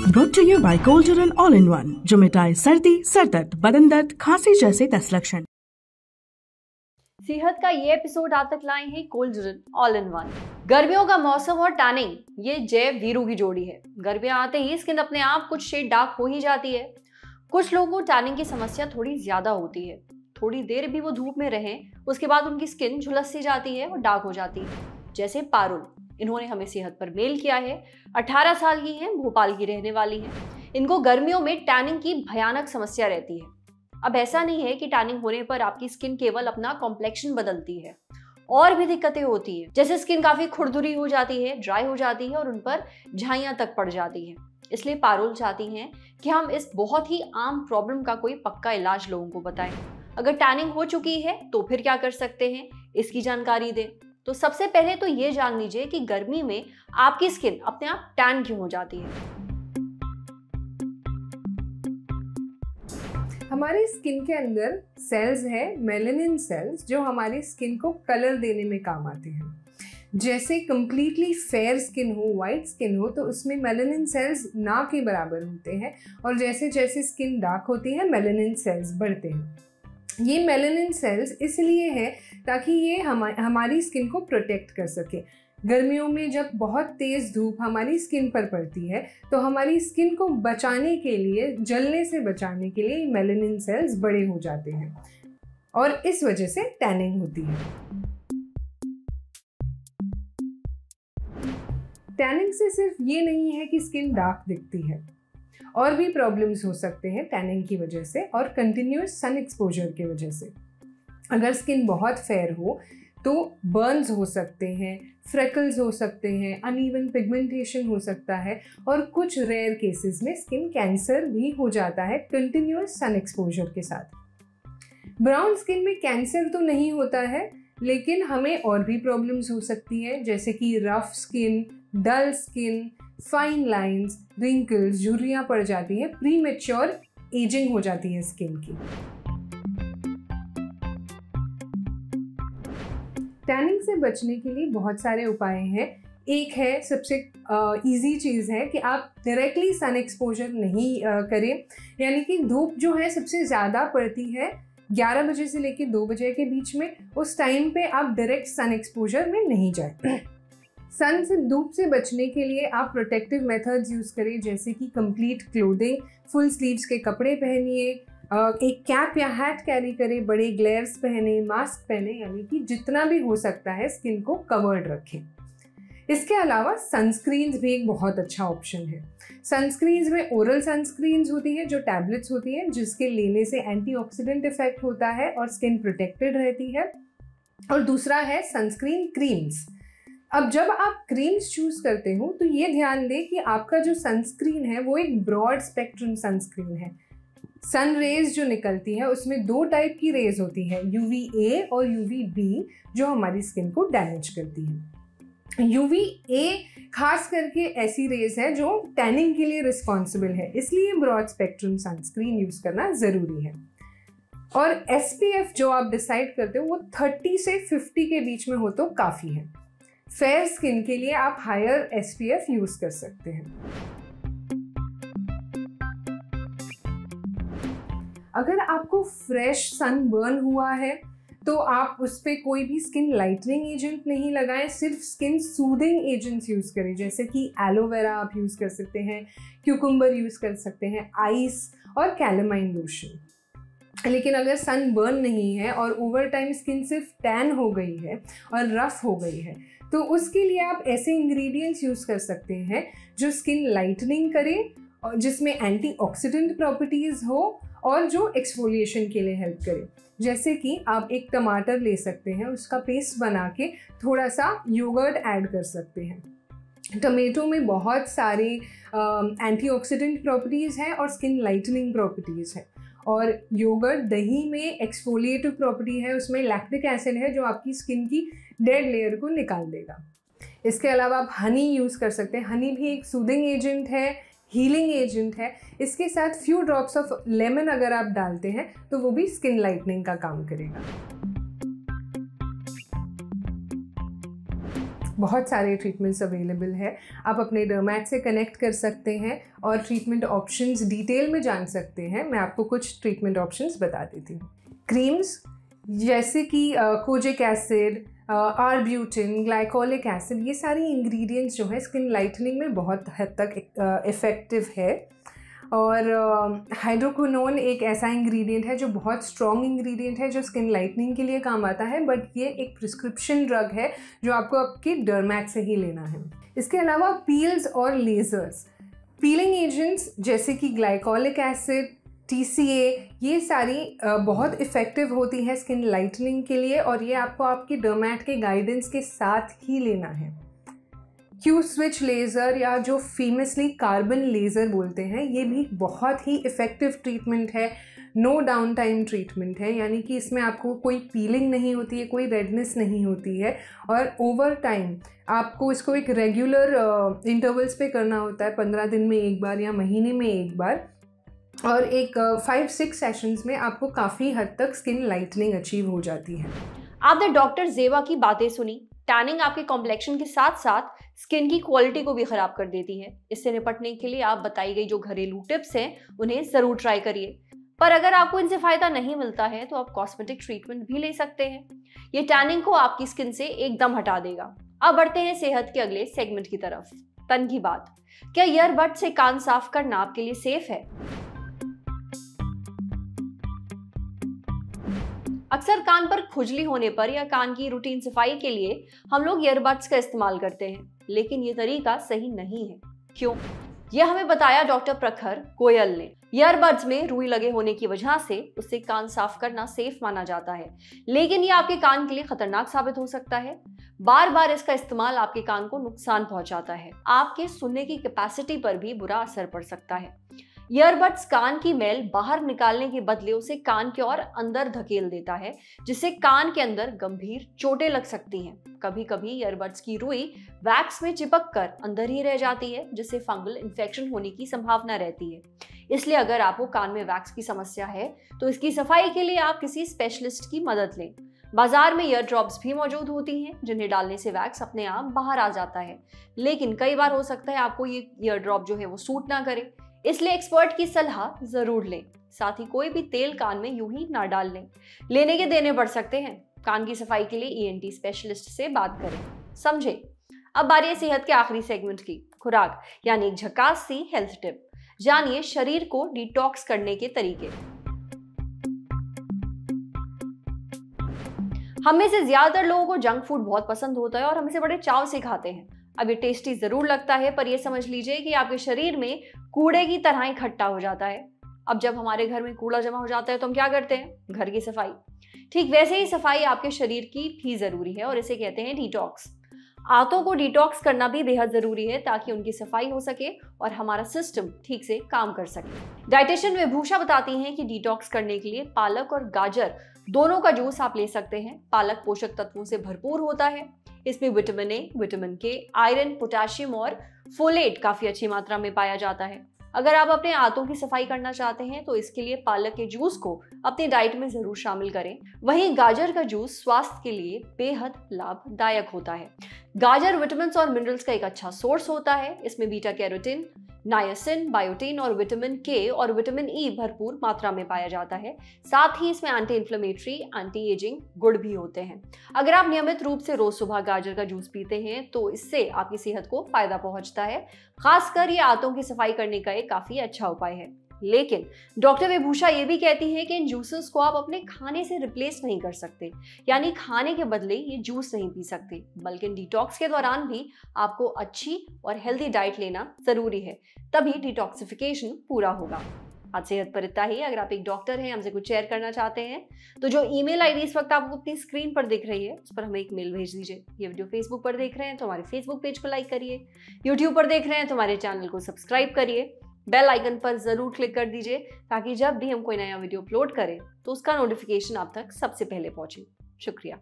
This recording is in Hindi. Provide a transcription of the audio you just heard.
Brought to you by Golden All-in-One, जो मिटाए सर्दी, सर दर्द, बदन दर्द, खांसी जैसे 10 लक्षण। सेहत का ये एपिसोड आप तक लाए हैं कोल्ड्रन ऑल इन वन। गर्मियों का मौसम और टैनिंग, ये जय वीरू की जोड़ी है। गर्मियां आते ही स्किन अपने आप कुछ शेड डार्क हो ही जाती है। कुछ लोगों को टैनिंग की समस्या थोड़ी ज्यादा होती है। थोड़ी देर भी वो धूप में रहें, उसके बाद उनकी स्किन झुलस सी जाती है और डार्क हो जाती है। जैसे पारुल, इन्होंने हमें सेहत पर मेल किया है। 18 साल की हैं, भोपाल की रहने वाली हैं। इनको गर्मियों में टैनिंग की भयानक समस्या रहती है। अब ऐसा नहीं है कि टैनिंग होने पर आपकी स्किन केवल अपना कॉम्प्लेक्शन बदलती है, और भी दिक्कतें होती है। जैसे स्किन काफी खुरदुरी हो जाती है, ड्राई हो जाती है और उन पर झाइयां तक पड़ जाती हैं। इसलिए पारुल चाहती हैं कि हम इस बहुत ही आम प्रॉब्लम का कोई पक्का इलाज लोगों को बताएं। अगर टैनिंग हो चुकी है तो फिर क्या कर सकते हैं, इसकी जानकारी दें। तो सबसे पहले तो ये जान लीजिए कि गर्मी में आपकी स्किन अपने आप टैन क्यों हो जाती है। हमारी स्किन के अंदर सेल्स है, मेलानिन सेल्स, जो हमारी स्किन को कलर देने में काम आते हैं। जैसे कंप्लीटली फेयर स्किन हो, वाइट स्किन हो, तो उसमें मेलानिन सेल्स ना के बराबर होते हैं, और जैसे जैसे स्किन डार्क होती है मेलानिन सेल्स बढ़ते हैं। ये मेलानिन सेल्स इसलिए है ताकि ये हमारी स्किन को प्रोटेक्ट कर सके। गर्मियों में जब बहुत तेज़ धूप हमारी स्किन पर पड़ती है तो हमारी स्किन को बचाने के लिए, जलने से बचाने के लिए मेलानिन सेल्स बड़े हो जाते हैं, और इस वजह से टैनिंग होती है। टैनिंग से सिर्फ ये नहीं है कि स्किन डार्क दिखती है, और भी प्रॉब्लम्स हो सकते हैं टैनिंग की वजह से और कंटिन्यूअस सन एक्सपोजर की वजह से। अगर स्किन बहुत फेयर हो तो बर्न्स हो सकते हैं, फ्रेकल्स हो सकते हैं, अनइवन पिगमेंटेशन हो सकता है, और कुछ रेयर केसेस में स्किन कैंसर भी हो जाता है कंटिन्यूअस सन एक्सपोजर के साथ। ब्राउन स्किन में कैंसर तो नहीं होता है, लेकिन हमें और भी प्रॉब्लम्स हो सकती हैं, जैसे कि rough skin, dull skin, fine lines, wrinkles, झुर्रियाँ पड़ जाती हैं, प्रीमेच्योर एजिंग हो जाती है स्किन की। टैनिंग से बचने के लिए बहुत सारे उपाय हैं। एक है, सबसे इजी चीज़ है कि आप डायरेक्टली सन एक्सपोजर नहीं करें, यानी कि धूप जो है सबसे ज़्यादा पड़ती है 11 बजे से लेकर 2 बजे के बीच में। उस टाइम पे आप डायरेक्ट सन एक्सपोजर में नहीं जाएं। सन से, धूप से बचने के लिए आप प्रोटेक्टिव मेथड्स यूज़ करें, जैसे कि कंप्लीट क्लोथिंग, फुल स्लीव्स के कपड़े पहनिए, एक कैप या हैट कैरी करें, बड़े ग्लेयर्स पहने, मास्क पहने, यानी कि जितना भी हो सकता है स्किन को कवर्ड रखें। इसके अलावा सनस्क्रीन्स भी एक बहुत अच्छा ऑप्शन है। सनस्क्रीन्स में ओरल सनस्क्रीन्स होती हैं जो टैबलेट्स होती हैं, जिसके लेने से एंटीऑक्सीडेंट इफेक्ट होता है और स्किन प्रोटेक्टेड रहती है। और दूसरा है सनस्क्रीन क्रीम्स। अब जब आप क्रीम्स चूज़ करते हो तो ये ध्यान दें कि आपका जो सनस्क्रीन है वो एक ब्रॉड स्पेक्ट्रम सनस्क्रीन है। सन रेज जो निकलती है उसमें 2 टाइप की रेज होती है, UVA और UVB, जो हमारी स्किन को डैमेज करती है। UVA खास करके ऐसी रेज है जो टैनिंग के लिए रिस्पॉन्सिबल है, इसलिए ब्रॉड स्पेक्ट्रम सनस्क्रीन यूज़ करना ज़रूरी है। और SPF जो आप डिसाइड करते हो वो 30 से 50 के बीच में हो तो काफ़ी है। फेयर स्किन के लिए आप हायर SPF यूज़ कर सकते हैं। अगर आपको फ्रेश सन बर्न हुआ है तो आप उस पर कोई भी स्किन लाइटनिंग एजेंट नहीं लगाएं, सिर्फ स्किन सूदिंग एजेंट्स यूज़ करें, जैसे कि एलोवेरा आप यूज़ कर सकते हैं, क्यूकम्बर यूज़ कर सकते हैं, आइस और कैलेमाइन लोशन। लेकिन अगर सन बर्न नहीं है और ओवर टाइम स्किन सिर्फ टैन हो गई है और रफ हो गई है, तो उसके लिए आप ऐसे इंग्रेडिएंट्स यूज़ कर सकते हैं जो स्किन लाइटनिंग करे, और जिसमें एंटीऑक्सीडेंट प्रॉपर्टीज़ हो और जो एक्सफोलिएशन के लिए हेल्प करे। जैसे कि आप एक टमाटर ले सकते हैं, उसका पेस्ट बना के थोड़ा सा योगर्ट ऐड कर सकते हैं। टमेटो में बहुत सारे एंटीऑक्सीडेंट प्रॉपर्टीज़ हैं और स्किन लाइटनिंग प्रॉपर्टीज़ हैं, और योगर्ट, दही में एक्सफोलिएटिव प्रॉपर्टी है, उसमें लैक्टिक एसिड है जो आपकी स्किन की डेड लेयर को निकाल देगा। इसके अलावा आप हनी यूज़ कर सकते हैं। हनी भी एक सूदिंग एजेंट है, हीलिंग एजेंट है। इसके साथ फ्यू ड्रॉप्स ऑफ लेमन अगर आप डालते हैं तो वो भी स्किन लाइटनिंग का काम करेगा। बहुत सारे ट्रीटमेंट्स अवेलेबल है। आप अपने डर्मैट से कनेक्ट कर सकते हैं और ट्रीटमेंट ऑप्शंस डिटेल में जान सकते हैं। मैं आपको कुछ ट्रीटमेंट ऑप्शंस बता देती हूँ। क्रीम्स जैसे कि kojic acid, arbutin, glycolic acid, ये सारी इंग्रेडिएंट्स जो है स्किन लाइटनिंग में बहुत हद तक इफ़ेक्टिव है। और हाइड्रोक्विनोन एक ऐसा इंग्रेडिएंट है जो बहुत स्ट्रॉन्ग इंग्रेडिएंट है, जो स्किन लाइटनिंग के लिए काम आता है, बट ये एक प्रिस्क्रिप्शन ड्रग है जो आपको आपके डर्मैट से ही लेना है। इसके अलावा पील्स और लेज़र्स, पीलिंग एजेंट्स जैसे कि ग्लाइकोलिक एसिड, TCA, ये सारी बहुत इफ़ेक्टिव होती है स्किन लाइटनिंग के लिए, और ये आपको आपकी डर्मैट के गाइडेंस के साथ ही लेना है। क्यू स्विच लेज़र या जो फेमसली कार्बन लेज़र बोलते हैं, ये भी बहुत ही इफ़ेक्टिव ट्रीटमेंट है। नो डाउन टाइम ट्रीटमेंट है, यानी कि इसमें आपको कोई पीलिंग नहीं होती है, कोई रेडनेस नहीं होती है, और ओवर टाइम आपको इसको एक रेगुलर इंटरवल्स पे करना होता है, 15 दिन में एक बार या महीने में एक बार, और एक 5-6 सेशंस में आपको काफ़ी हद तक स्किन लाइटनिंग अचीव हो जाती है। आपने डॉक्टर ज़ेबा की बातें सुनी। टैनिंग आपके कॉम्प्लेक्शन के साथ साथ स्किन की क्वालिटी को भी खराब कर देती है। इससे निपटने के लिए आप बताई गई जो घरेलू टिप्स हैं उन्हें जरूर ट्राई करिए। पर अगर आपको इनसे फायदा नहीं मिलता है तो आप कॉस्मेटिक ट्रीटमेंट भी ले सकते हैं। ये टैनिंग को आपकी स्किन से एकदम हटा देगा। अब बढ़ते हैं सेहत के अगले सेगमेंट की तरफ। तन की बात, क्या ईयरबड से कान साफ करना आपके लिए सेफ है? अक्सर कान पर खुजली होने पर या कान की रूटीन सफाई के लिए हम लोग ईयरबड्स का इस्तेमाल करते हैं, लेकिन ये तरीका सही नहीं है। क्यों? यह हमें बताया डॉक्टर प्रखर गोयल ने। ईयरबड्स में रुई लगे होने की वजह से उससे कान साफ करना सेफ माना जाता है, लेकिन ये आपके कान के लिए खतरनाक साबित हो सकता है। बार बार इसका इस्तेमाल आपके कान को नुकसान पहुंचाता है। आपके सुनने की कैपेसिटी पर भी बुरा असर पड़ सकता है। ईयरबड्स कान की मैल बाहर निकालने के बदले उसे कान के और अंदर धकेल देता है, जिससे कान के अंदर गंभीर चोटें लग सकती हैं। कभी कभी ईयरबड्स की रुई वैक्स में चिपक कर अंदर ही रह जाती है, जिससे फंगल इन्फेक्शन होने की संभावना रहती है। इसलिए अगर आपको कान में वैक्स की समस्या है तो इसकी सफाई के लिए आप किसी स्पेशलिस्ट की मदद लें। बाजार में ईयर ड्रॉप्स भी मौजूद होती हैं, जिन्हें डालने से वैक्स अपने आप बाहर आ जाता है, लेकिन कई बार हो सकता है आपको ये ईयर ड्रॉप जो है वो सूट ना करे, इसलिए एक्सपर्ट की सलाह जरूर लें। साथ ही कोई भी तेल कान में यूं ही ना डाल लें, लेने के देने बढ़ सकते हैं। कान की सफाई के लिए ENT स्पेशलिस्ट से बात करें। समझे? अब बारी है सेहत के आखिरी सेगमेंट की, खुराक, यानी एक झकास सी हेल्थ टिप। जानिए शरीर को डिटॉक्स करने के तरीके। हम में से ज्यादातर लोगों को जंक फूड बहुत पसंद होता है और हम इसे बड़े चाव से खाते हैं। अब ये टेस्टी जरूर लगता है, पर ये समझ लीजिए कि आपके शरीर में कूड़े की तरह इकट्ठा हो जाता है। अब जब हमारे घर में कूड़ा जमा हो जाता है तो हम क्या करते हैं? घर की सफाई। ठीक वैसे ही सफाई आपके शरीर की भी जरूरी है और इसे कहते हैं डिटॉक्स। आंतों को डिटॉक्स करना भी बेहद जरूरी है ताकि उनकी सफाई हो सके और हमारा सिस्टम ठीक से काम कर सके। डाइटिशियन विभूषा बताती हैं कि डिटॉक्स करने के लिए पालक और गाजर दोनों का जूस आप ले सकते हैं। पालक पोषक तत्वों से भरपूर होता है। इसमें विटामिन ए, विटामिन के, आयरन, पोटेशियम और फोलेट काफी अच्छी मात्रा में पाया जाता है। अगर आप अपने आंतों की सफाई करना चाहते हैं तो इसके लिए पालक के जूस को अपनी डाइट में जरूर शामिल करें। वहीं गाजर का जूस स्वास्थ्य के लिए बेहद लाभदायक होता है। गाजर विटामिन और मिनरल्स का एक अच्छा सोर्स होता है। इसमें बीटा कैरोटीन, नायसिन, बायोटीन और विटामिन के और विटामिन ई भरपूर मात्रा में पाया जाता है। साथ ही इसमें एंटी इन्फ्लेमेटरी, एंटी एजिंग गुण भी होते हैं। अगर आप नियमित रूप से रोज सुबह गाजर का जूस पीते हैं तो इससे आपकी सेहत को फायदा पहुंचता है। खासकर ये आंतों की सफाई करने का एक काफी अच्छा उपाय है। लेकिन डॉक्टर विभूषा ये भी कहती है कि इन जूसेस को आप अपने खाने से रिप्लेस नहीं कर सकते, यानी खाने के बदले ये जूस नहीं पी सकते, बल्कि डिटॉक्स के दौरान भी आपको अच्छी और हेल्दी डाइट लेना जरूरी है, तभी डिटॉक्सिफिकेशन पूरा होगा। आज सेहत पर इतना ही। अगर आप एक डॉक्टर हैं, हमसे कुछ शेयर करना चाहते हैं तो जो ईमेल आईडी इस वक्त आपको अपनी स्क्रीन पर दिख रही है उस पर हमें एक मेल भेज दीजिए। ये वीडियो फेसबुक पर देख रहे हैं तो हमारे फेसबुक पेज को लाइक करिए, यूट्यूब पर देख रहे हैं तो हमारे चैनल को सब्सक्राइब करिए, बेल आइकन पर जरूर क्लिक कर दीजिए ताकि जब भी हम कोई नया वीडियो अपलोड करें तो उसका नोटिफिकेशन आप तक सबसे पहले पहुंचे। शुक्रिया।